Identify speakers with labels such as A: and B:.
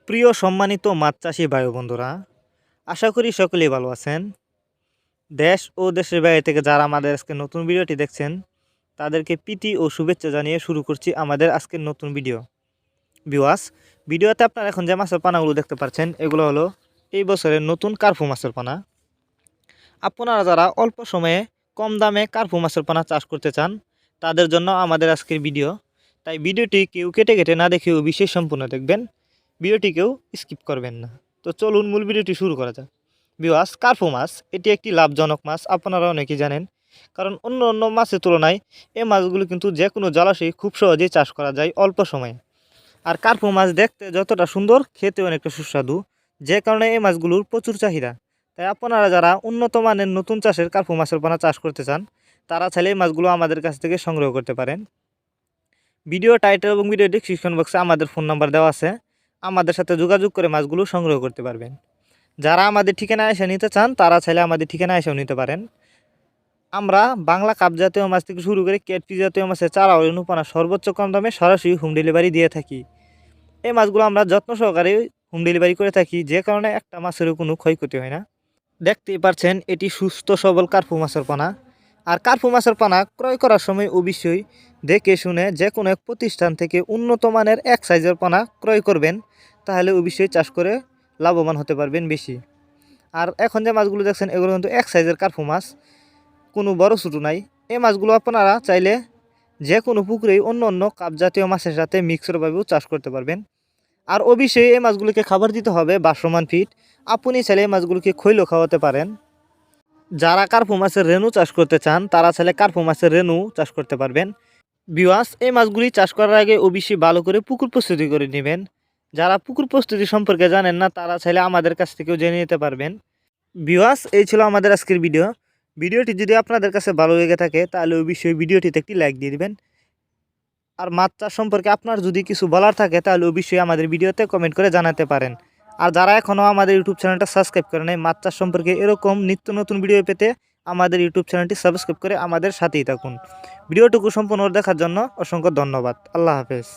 A: প্রিয় সম্মানিত মাছ চাষি ভাই বন্ধুরা, আশা করি সকলেই ভালো আছেন। দেশ ও দেশের বাইরে থেকে যারা আমাদের আজকে নতুন ভিডিওটি দেখছেন তাদেরকে প্রীতি ও শুভেচ্ছা জানিয়ে শুরু করছি আমাদের আজকের নতুন ভিডিও। ভিডিওতে আপনারা এখন যে মাছের পানাগুলো দেখতে পাচ্ছেন এগুলো হলো এই বছরের নতুন কার্পু মাছের পানা। আপনারা যারা অল্প সময়ে কম দামে কার্পু মাছের পানা চাষ করতে চান তাদের জন্য আমাদের আজকের ভিডিও। তাই ভিডিওটি কেউ কেটে কেটে না দেখেও বিশেষ সম্পূর্ণ দেখবেন, ভিডিওটিকেও স্কিপ করবেন না। তো চলুন মূল ভিডিওটি শুরু করা যাক। কার্পু মাছ এটি একটি লাভজনক মাছ, আপনারা অনেকেই জানেন, কারণ অন্য অন্য মাছের তুলনায় এই মাছগুলো কিন্তু যে কোনো জলাশয়ে খুব সহজেই চাষ করা যায় অল্প সময়ে। আর কার্পু মাছ দেখতে যতটা সুন্দর, খেতে অনেকটা সুস্বাদু, যে কারণে এই মাছগুলোর প্রচুর চাহিদা। তাই আপনারা যারা উন্নত মানের নতুন চাষের কার্পু মাছের পোনা চাষ করতে চান তারা চাইলে এই মাছগুলো আমাদের কাছ থেকে সংগ্রহ করতে পারেন। ভিডিও টাইটেল এবং ভিডিও ডিসক্রিপশন বক্সে আমাদের ফোন নাম্বার দেওয়া আছে, আমাদের সাথে যোগাযোগ করে মাছগুলো সংগ্রহ করতে পারবেন। যারা আমাদের ঠিকানায় এসে নিতে চান তারা চাইলে আমাদের ঠিকানায় এসেও নিতে পারেন। আমরা বাংলা কাপ জাতীয় মাছ থেকে শুরু করে ক্যাটফিশ জাতীয় মাছের চারা ও রেণুপানা সর্বোচ্চ কম দামে সরাসরি হোম ডেলিভারি দিয়ে থাকি। এই মাছগুলো আমরা যত্ন সহকারে হোম ডেলিভারি করে থাকি, যে কারণে একটা মাছেরও কোনো ক্ষয়ক্ষতি হয় না। দেখতেই পাচ্ছেন এটি সুস্থ সবল কার্পু মাছের পানা। আর কার্পু মাছের পানা ক্রয় করার সময় অবশ্যই দেখে শুনে যে কোনো এক প্রতিষ্ঠান থেকে উন্নত মানের এক সাইজের পানা ক্রয় করবেন, তাহলে অবশ্যই চাষ করে লাভবান হতে পারবেন বেশি। আর এখন যে মাছগুলো দেখছেন এগুলো কিন্তু এক সাইজের কার্পু মাছ, কোনো বড় ছোটো নাই। এই মাছগুলো আপনারা চাইলে যে কোনো পুকুরেই অন্য অন্য কাপ জাতীয় মাছের সাথে মিক্সরভাবেও চাষ করতে পারবেন। আর অবশ্যই এই মাছগুলোকে খাবার দিতে হবে বাসমান ফিট। আপনি চাইলে এই মাছগুলোকে খৈলও খাওয়াতে পারেন। যারা কার্পু মাছের রেণু চাষ করতে চান তারা চাইলে কার্পু মাছের রেণু চাষ করতে পারবেন। এই মাছগুলি চাষ করার আগে অবশ্যই ভালো করে পুকুর প্রস্তুতি করে নেবেন। যারা পুকুর প্রস্তুতি সম্পর্কে জানেন না তারা চাইলে আমাদের কাছ থেকেও জেনে নিতে পারবেন। এই ছিল আমাদের আজকের ভিডিওটি যদি আপনাদের কাছে ভালো লেগে থাকে তাহলে অবশ্যই ভিডিওটিতে একটি লাইক দিয়ে দিবেন। আর মাছ চাষ সম্পর্কে আপনার যদি কিছু বলার থাকে তাহলে অবশ্যই আমাদের ভিডিওতে কমেন্ট করে জানাতে পারেন। আর যারা এখনও আমাদের ইউটিউব চ্যানেলটা সাবস্ক্রাইব করে নেয় মাছ চাষ সম্পর্কে এরকম নিত্য নতুন ভিডিও পেতে আমাদের ইউটিউব চ্যানেলটি সাবস্ক্রাইব করে আমাদের সাথেই থাকুন। ভিডিওটুকু সম্পূর্ণ দেখার জন্য অসংখ্য ধন্যবাদ। আল্লাহ হাফেজ।